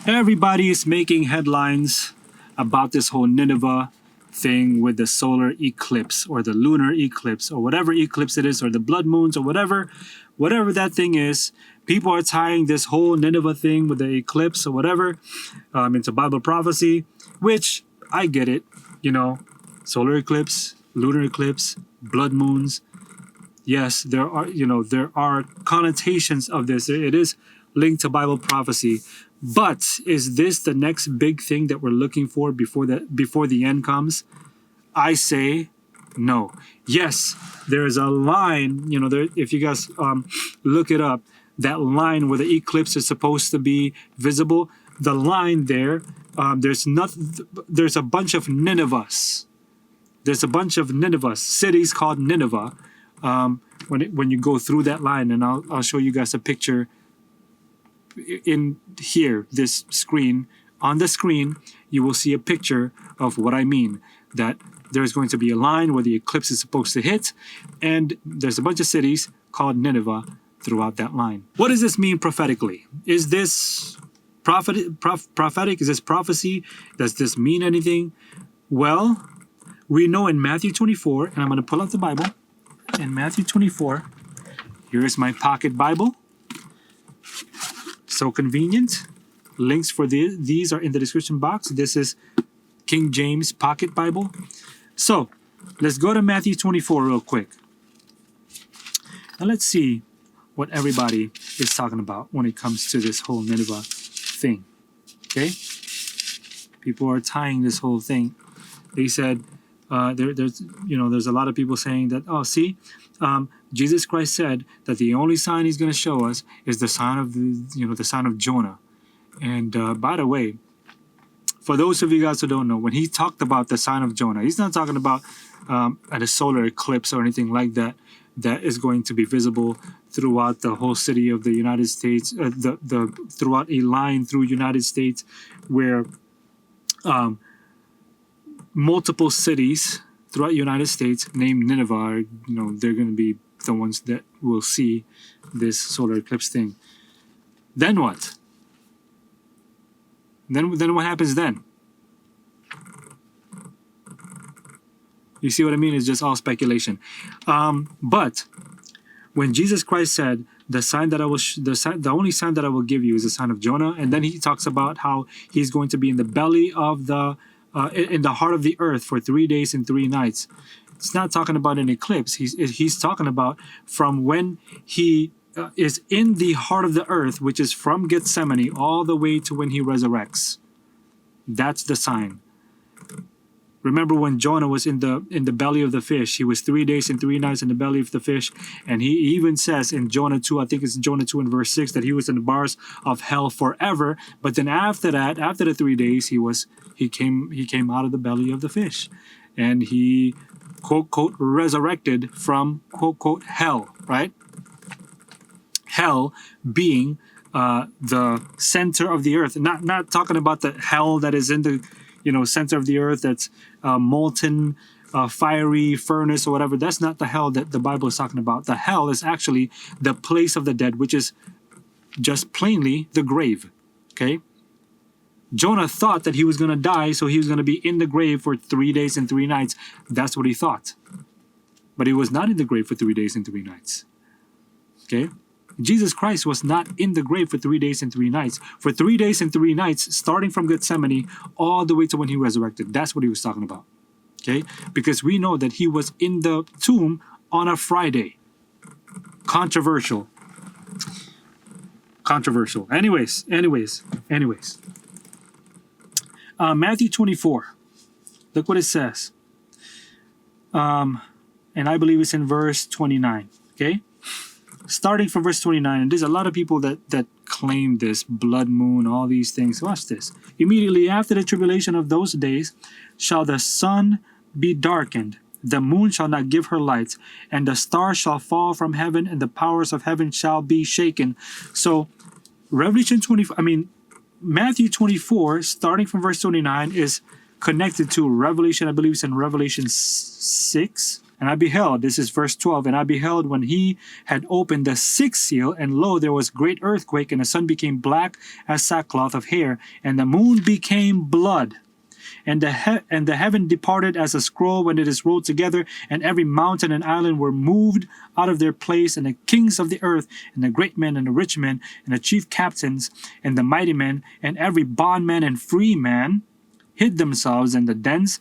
Everybody is making headlines about this whole Nineveh thing with the solar eclipse or the lunar eclipse or whatever eclipse it is, or the blood moons or whatever that thing is. People are tying this whole Nineveh thing with the eclipse or whatever into Bible prophecy, which I get it. Solar eclipse, lunar eclipse, blood moons. Yes, there are connotations of this. It is linked to Bible prophecy. But is this the next big thing that we're looking for before the end comes? I say no. Yes, there is a line, if you guys look it up, that line where the eclipse is supposed to be visible, the line there, there's a bunch of Ninevehs. There's a bunch of Ninevehs, cities called Nineveh. When you go through that line, and I'll show you guys a picture in here, this screen. On the screen, you will see a picture of what I mean, that there's going to be a line where the eclipse is supposed to hit, and there's a bunch of cities called Nineveh throughout that line. What does this mean prophetically? Is this prophetic? Is this prophecy? Does this mean anything? Well, we know in Matthew 24, and I'm going to pull out the Bible. In Matthew 24, here is my pocket Bible. So convenient. Links for these are in the description box. This is King James Pocket Bible. So let's go to Matthew 24 real quick. And let's see what everybody is talking about when it comes to this whole Nineveh thing. Okay? People are tying this whole thing. They said there's a lot of people saying that, Jesus Christ said that the only sign he's going to show us is the sign of the sign of Jonah. And by the way, for those of you guys who don't know, when he talked about the sign of Jonah, he's not talking about a solar eclipse or anything like that is going to be visible throughout the whole city of the United States, throughout a line through United States where multiple cities throughout the United States named Nineveh are, they're going to be the ones that will see this solar eclipse thing. Then what? Then what happens then? You see what I mean? It's just all speculation. But when Jesus Christ said, the only sign that I will give you is the sign of Jonah, and then he talks about how he's going to be in the belly of in the heart of the earth for 3 days and 3 nights. It's not talking about an eclipse. He's talking about from when he is in the heart of the earth, which is from Gethsemane all the way to when he resurrects. That's the sign. Remember when Jonah was in the belly of the fish? He was 3 days and 3 nights in the belly of the fish, and he even says in Jonah 2, I think it's Jonah 2 and verse 6, that he was in the bars of hell forever. But then after that, after the 3 days, he came out of the belly of the fish, and he quote quote resurrected from quote quote hell, right? Hell being the center of the earth. Not talking about the hell that is in the center of the earth, that's molten fiery furnace or whatever. That's not the hell that the Bible is talking about. The hell is actually the place of the dead, which is just plainly the grave. Okay? Jonah thought that he was going to die, so he was going to be in the grave for 3 days and 3 nights. That's what he thought. But he was not in the grave for 3 days and 3 nights. Okay? Jesus Christ was not in the grave for 3 days and 3 nights. For 3 days and 3 nights, starting from Gethsemane all the way to when he resurrected. That's what he was talking about. Okay? Because we know that he was in the tomb on a Friday. Controversial. Anyways. Matthew 24. Look what it says. And I believe it's in verse 29. Okay? Starting from verse 29, and there's a lot of people that claim this blood moon, all these things. Watch this. Immediately after the tribulation of those days shall the sun be darkened, the moon shall not give her light, and the stars shall fall from heaven, and the powers of heaven shall be shaken. So Matthew 24, starting from verse 29, is connected to Revelation. I believe it's in Revelation 6. And I beheld, this is verse 12, and I beheld when he had opened the sixth seal, and lo, there was great earthquake, and the sun became black as sackcloth of hair, and the moon became blood. And the heaven departed as a scroll when it is rolled together, and every mountain and island were moved out of their place, and the kings of the earth, and the great men, and the rich men, and the chief captains, and the mighty men, and every bondman and free man, hid themselves in the dens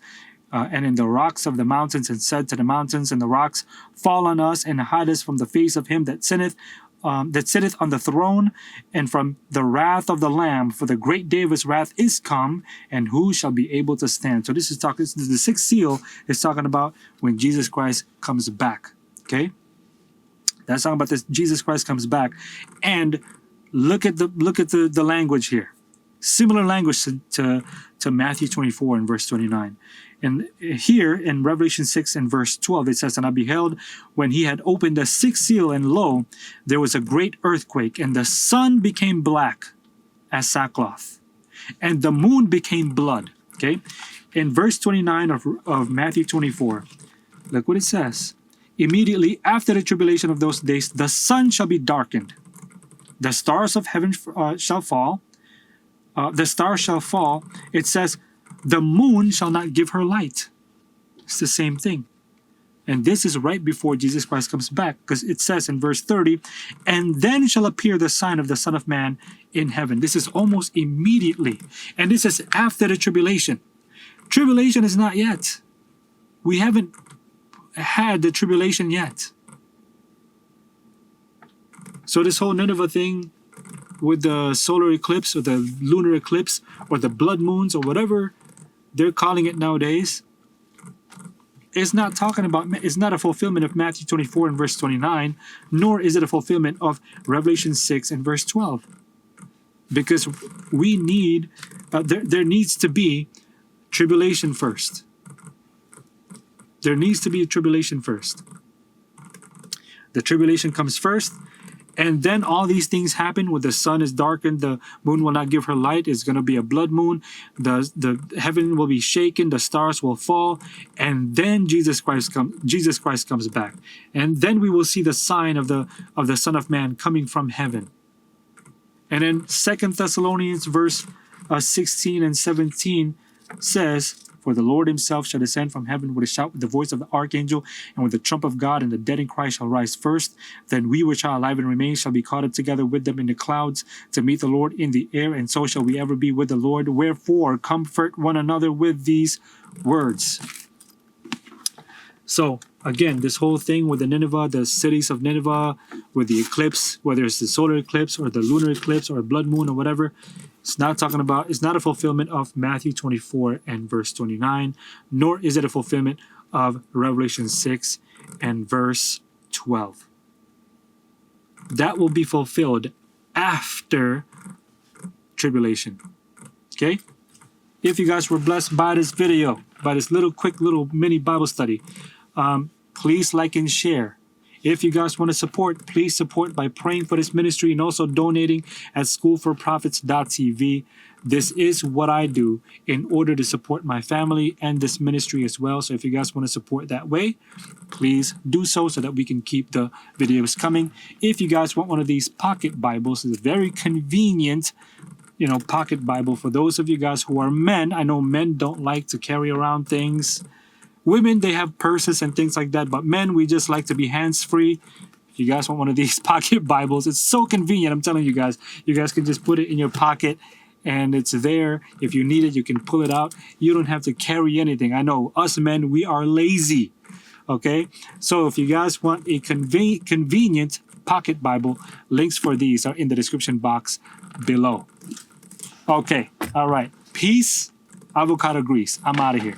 and in the rocks of the mountains, and said to the mountains and the rocks, Fall on us, and hide us from the face of him that sitteth on the throne, and from the wrath of the Lamb, for the great day of his wrath is come, and who shall be able to stand? So this is talking. The sixth seal is talking about when Jesus Christ comes back. Okay, that's talking about this. Jesus Christ comes back, and look at the language here. Similar language to Matthew 24 and verse 29. And here in Revelation 6 and verse 12, it says, And I beheld when he had opened the sixth seal, and lo, there was a great earthquake, and the sun became black as sackcloth, and the moon became blood. Okay? In verse 29 of Matthew 24, look what it says. Immediately after the tribulation of those days, the sun shall be darkened. The stars of heaven shall fall. The stars shall fall. It says, the moon shall not give her light. It's the same thing. And this is right before Jesus Christ comes back, because it says in verse 30, and then shall appear the sign of the Son of Man in heaven. This is almost immediately. And this is after the tribulation. Tribulation is not yet. We haven't had the tribulation yet. So this whole Nineveh thing with the solar eclipse or the lunar eclipse or the blood moons or whatever they're calling it nowadays, it's not talking about, it's not a fulfillment of Matthew 24 and verse 29, nor is it a fulfillment of Revelation 6 and verse 12. Because we need, there needs to be tribulation first. There needs to be a tribulation first. The tribulation comes first, and then all these things happen where the sun is darkened, the moon will not give her light, it's going to be a blood moon, the heaven will be shaken, the stars will fall, and then Jesus Christ comes back. And then we will see the sign of the Son of Man coming from heaven. And then 2 Thessalonians verse 16 and 17 says, For the Lord himself shall descend from heaven with a shout, with the voice of the archangel, and with the trump of God, and the dead in Christ shall rise first. Then we which are alive and remain shall be caught up together with them in the clouds to meet the Lord in the air, and so shall we ever be with the Lord. Wherefore, comfort one another with these words. So, again, this whole thing with the Nineveh, the cities of Nineveh, with the eclipse, whether it's the solar eclipse or the lunar eclipse or blood moon or whatever, it's not a fulfillment of Matthew 24 and verse 29, nor is it a fulfillment of Revelation 6 and verse 12. That will be fulfilled after tribulation. Okay? If you guys were blessed by this video, by this quick little mini Bible study, please like and share. If you guys want to support, please support by praying for this ministry and also donating at schoolforprophets.tv. This is what I do in order to support my family and this ministry as well. So if you guys want to support that way, please do so that we can keep the videos coming. If you guys want one of these pocket Bibles, it's a very convenient pocket Bible for those of you guys who are men. I know men don't like to carry around things. Women, they have purses and things like that, but men, we just like to be hands-free. If you guys want one of these pocket Bibles, it's so convenient. I'm telling you guys can just put it in your pocket and it's there. If you need it, you can pull it out. You don't have to carry anything. I know us men, we are lazy. Okay? So if you guys want a convenient pocket Bible, links for these are in the description box below. Okay. All right. Peace. Avocado grease. I'm out of here.